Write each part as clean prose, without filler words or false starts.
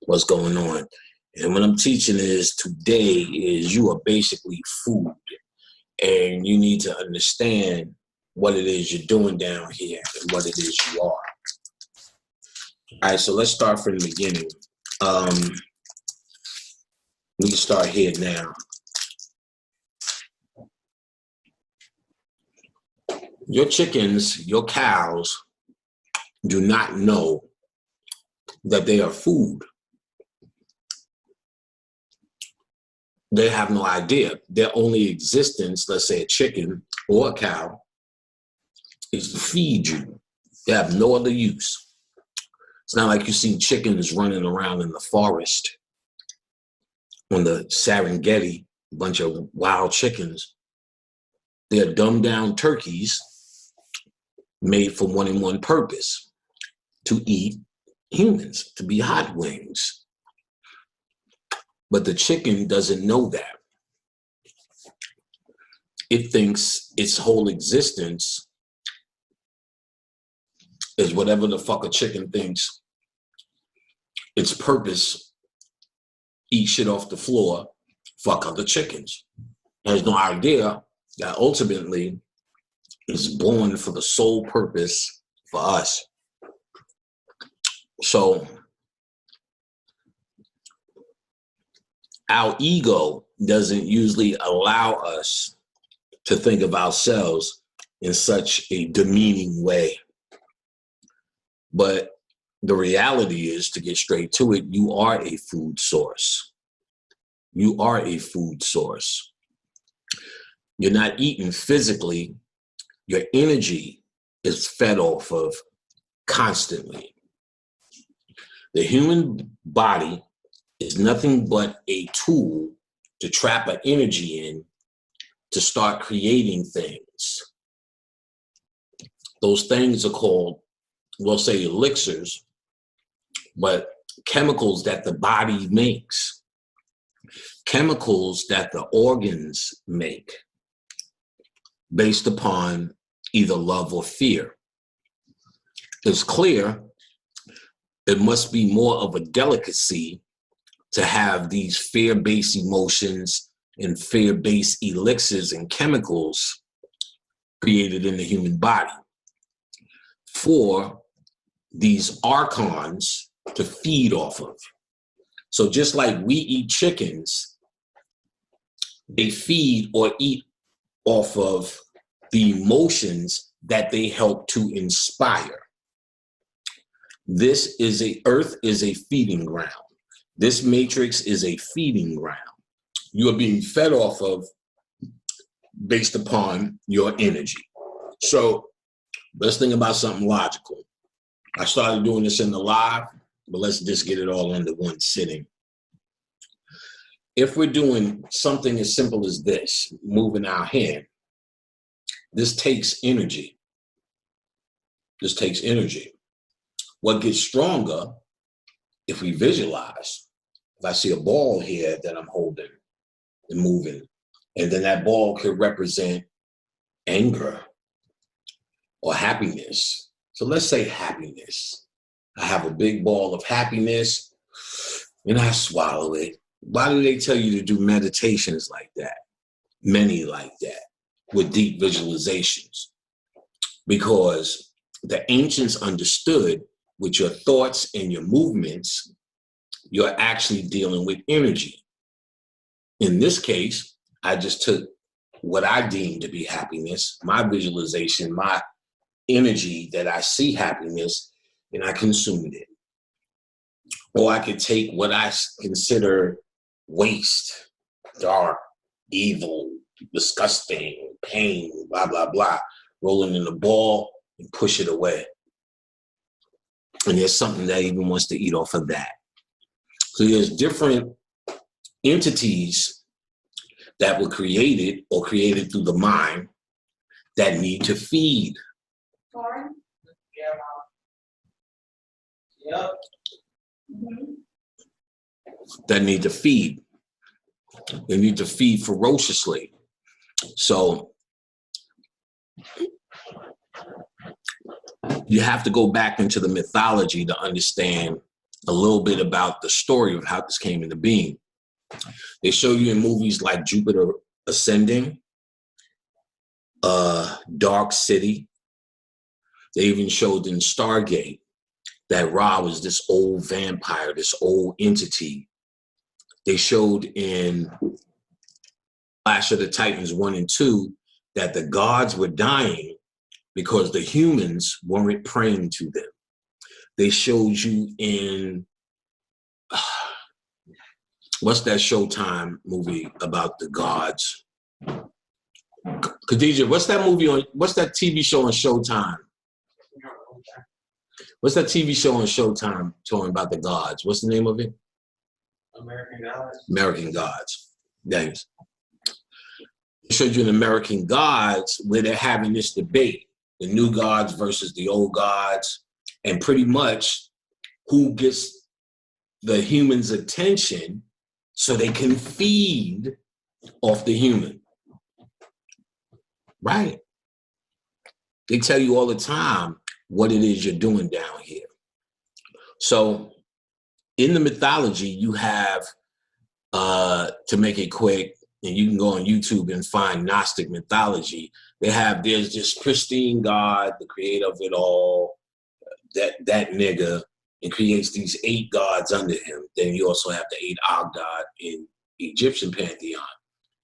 what's going on. And what I'm teaching is today is you are basically food, and you need to understand what it is you're doing down here and what it is you are. All right, so let's start from the beginning. We can start here now. Your chickens, your cows, do not know that they are food. They have no idea. Their only existence, let's say a chicken or a cow, is to feed you. They have no other use. It's not like you see chickens running around in the forest on the Serengeti, a bunch of wild chickens. They're dumbed down turkeys made for one and one purpose, to eat humans, to be hot wings. But the chicken doesn't know that. It thinks its whole existence is whatever the fuck a chicken thinks its purpose, eat shit off the floor, fuck other chickens. It has no idea that ultimately it's born for the sole purpose for us. So our ego doesn't usually allow us to think of ourselves in such a demeaning way. But the reality is, to get straight to it, you are a food source. You are a food source. You're not eating physically. Your energy is fed off of constantly. The human body is nothing but a tool to trap an energy in to start creating things. Those things are called, we'll say, elixirs, but chemicals that the body makes, chemicals that the organs make based upon either love or fear. It's clear it must be more of a delicacy to have these fear-based emotions and fear-based elixirs and chemicals created in the human body for these archons to feed off of. So just like we eat chickens, they feed or eat off of the emotions that they help to inspire. Earth is a feeding ground. This matrix is a feeding ground. You are being fed off of based upon your energy. So let's think about something logical. I started doing this in the live, but let's just get it all under one sitting. If we're doing something as simple as this, moving our hand, this takes energy. This takes energy. What gets stronger if we visualize? If I see a ball here that I'm holding and moving, and then that ball could represent anger or happiness. So let's say happiness. I have a big ball of happiness and I swallow it. Why do they tell you to do meditations like that? Many like that, with deep visualizations. Because the ancients understood with your thoughts and your movements, you're actually dealing with energy. In this case, I just took what I deem to be happiness, my visualization, my energy that I see happiness, and I consumed it. Or I could take what I consider waste, dark, evil, disgusting, pain, blah, blah, blah, rolling in a ball and push it away. And there's something that even wants to eat off of that. So there's different entities that were created or created through the mind that need to feed. Yep. That need to feed. They need to feed ferociously. So you have to go back into the mythology to understand a little bit about the story of how this came into being. They show you in movies like Jupiter Ascending, Dark City. They even showed in Stargate that Ra was this old vampire, this old entity. They showed in Clash of the Titans 1 and 2 that the gods were dying because the humans weren't praying to them. They showed you in, what's that Showtime movie about the gods? Khadija, what's that TV show on Showtime? What's that TV show on Showtime talking about the gods? What's the name of it? American Gods. American Gods. Thanks. I showed you in American Gods where they're having this debate, the new gods versus the old gods, and pretty much who gets the human's attention so they can feed off the human. Right. They tell you all the time what it is you're doing down here. So in the mythology, you have, to make it quick, and you can go on YouTube and find Gnostic mythology. There's this pristine God, the creator of it all, that nigga, and creates these 8 gods under him. Then you also have the 8 Ogdad in Egyptian pantheon.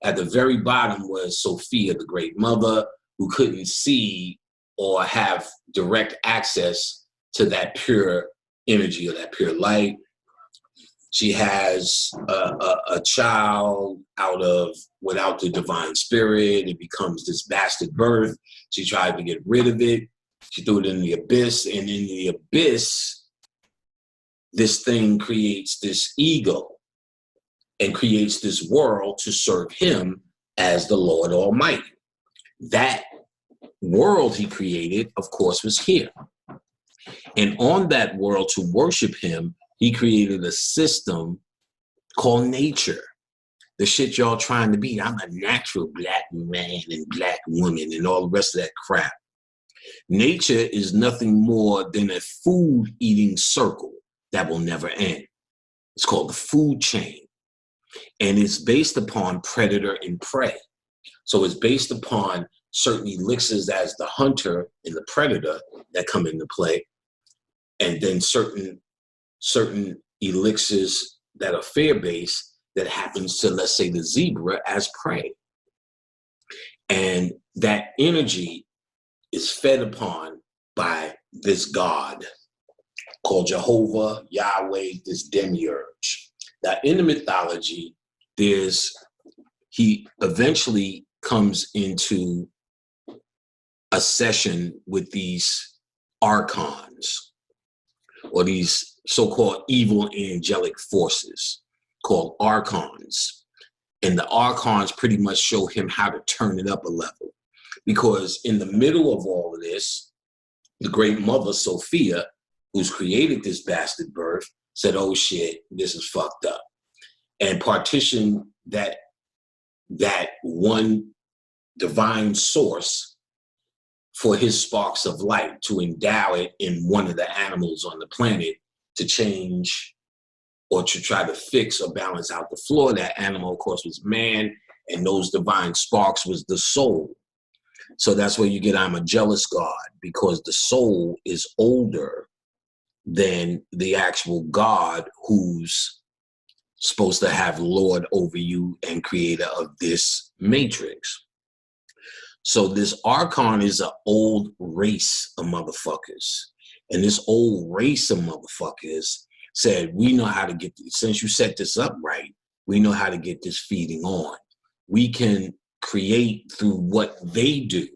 At the very bottom was Sophia, the great mother, who couldn't see or have direct access to that pure energy or that pure light. She has a child without the divine spirit. It becomes this bastard birth. She tried to get rid of it. She threw it in the abyss, and in the abyss, this thing creates this ego and creates this world to serve him as the Lord Almighty. That world he created, of course, was here. And on that world, to worship him, he created a system called nature. The shit y'all trying to be. I'm a natural black man and black woman and all the rest of that crap. Nature is nothing more than a food-eating circle that will never end. It's called the food chain. And it's based upon predator and prey. So it's based upon certain elixirs as the hunter and the predator that come into play, and then certain elixirs that are fear-based that happens to, let's say, the zebra as prey. And that energy is fed upon by this God called Jehovah, Yahweh, this Demiurge. Now, in the mythology, he eventually comes into a session with these Archons, or these so-called evil angelic forces called Archons. And the Archons pretty much show him how to turn it up a level. Because in the middle of all of this, the great mother, Sophia, who's created this bastard birth, said, oh shit, this is fucked up. And partitioned that one divine source for his sparks of light, to endow it in one of the animals on the planet to change or to try to fix or balance out the flaw. That animal, of course, was man, and those divine sparks was the soul. So that's where you get I'm a jealous God, because the soul is older than the actual God who's supposed to have lord over you and creator of this matrix. So this Archon is an old race of motherfuckers. And this old race of motherfuckers said, we know how to get, since you set this up right, we know how to get this feeding on. We can create through what they do.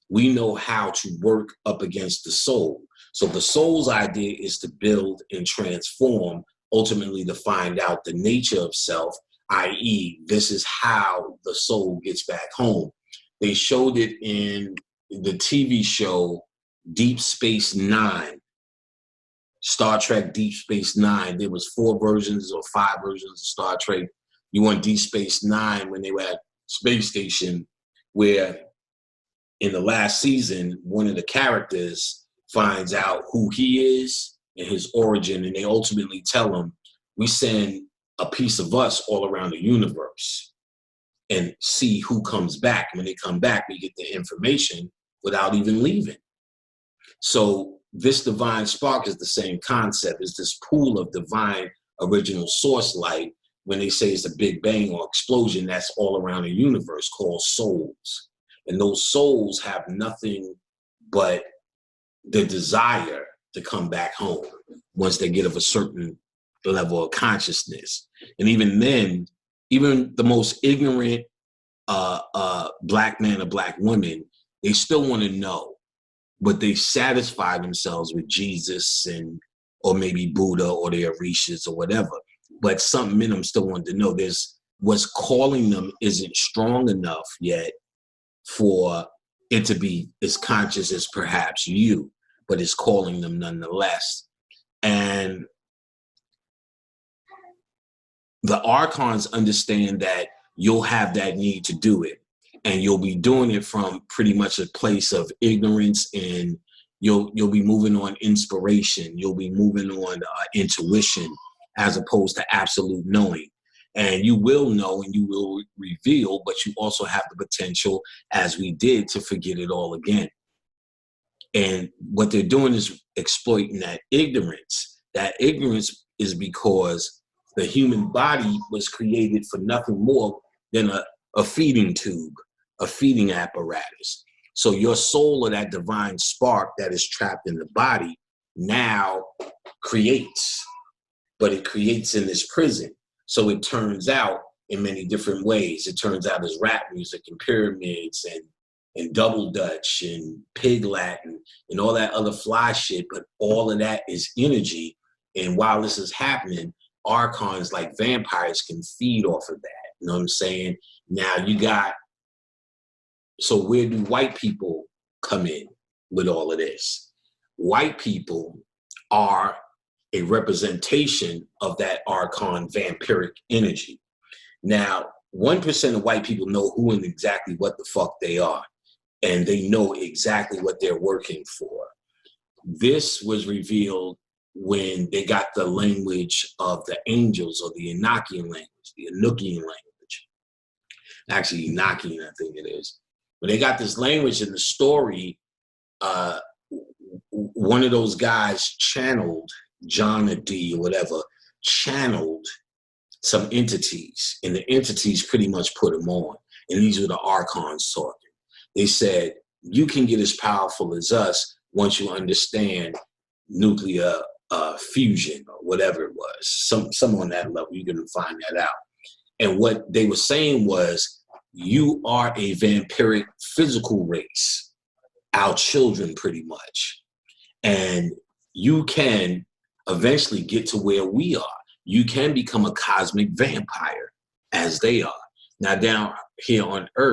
We know how to work up against the soul. So the soul's idea is to build and transform, ultimately to find out the nature of self, i.e., this is how the soul gets back home. They showed it in the TV show Deep Space Nine, Star Trek Deep Space Nine. There was 4 versions or 5 versions of Star Trek. You want Deep Space Nine when they were at space station, where in the last season, one of the characters finds out who he is and his origin, and they ultimately tell him, we send a piece of us all around the universe and see who comes back. When they come back, we get the information without even leaving. So this divine spark is the same concept. It's this pool of divine original source light. When they say it's a big bang or explosion, that's all around the universe, called souls. And those souls have nothing but the desire to come back home once they get of a certain level of consciousness. And even then, even the most ignorant black man or black woman, they still want to know, but they satisfy themselves with Jesus or maybe Buddha or the Orishas or whatever. But something in them still want to know. There's what's calling them isn't strong enough yet for it to be as conscious as perhaps you, but it's calling them nonetheless. And the Archons understand that you'll have that need to do it, and you'll be doing it from pretty much a place of ignorance, and you'll be moving on inspiration. You'll be moving on intuition as opposed to absolute knowing. And you will know and you will reveal, but you also have the potential, as we did, to forget it all again. And what they're doing is exploiting that ignorance. That ignorance is because the human body was created for nothing more than a feeding tube, a feeding apparatus. So your soul, or that divine spark that is trapped in the body, now creates, but it creates in this prison. So it turns out in many different ways. It turns out as rap music and pyramids and double Dutch and pig Latin and all that other fly shit, but all of that is energy. And while this is happening, Archons, like vampires, can feed off of that. You know what I'm saying? Now you got, so where do white people come in with all of this? White people are a representation of that Archon vampiric energy. Now, 1% of white people know who and exactly what the fuck they are, and they know exactly what they're working for. This was revealed when they got the language of the angels, or the Enochian language, the Enochian language. Actually, Enochian, I think it is. But they got this language in the story. One of those guys channeled, John or D or whatever, channeled some entities, and the entities pretty much put them on. And these were the Archons talking. They said, you can get as powerful as us once you understand nuclear fusion or whatever it was. Some on that level, you can find that out. And what they were saying was, you are a vampiric physical race, our children pretty much. And you can eventually get to where we are. You can become a cosmic vampire as they are. Now down here on Earth,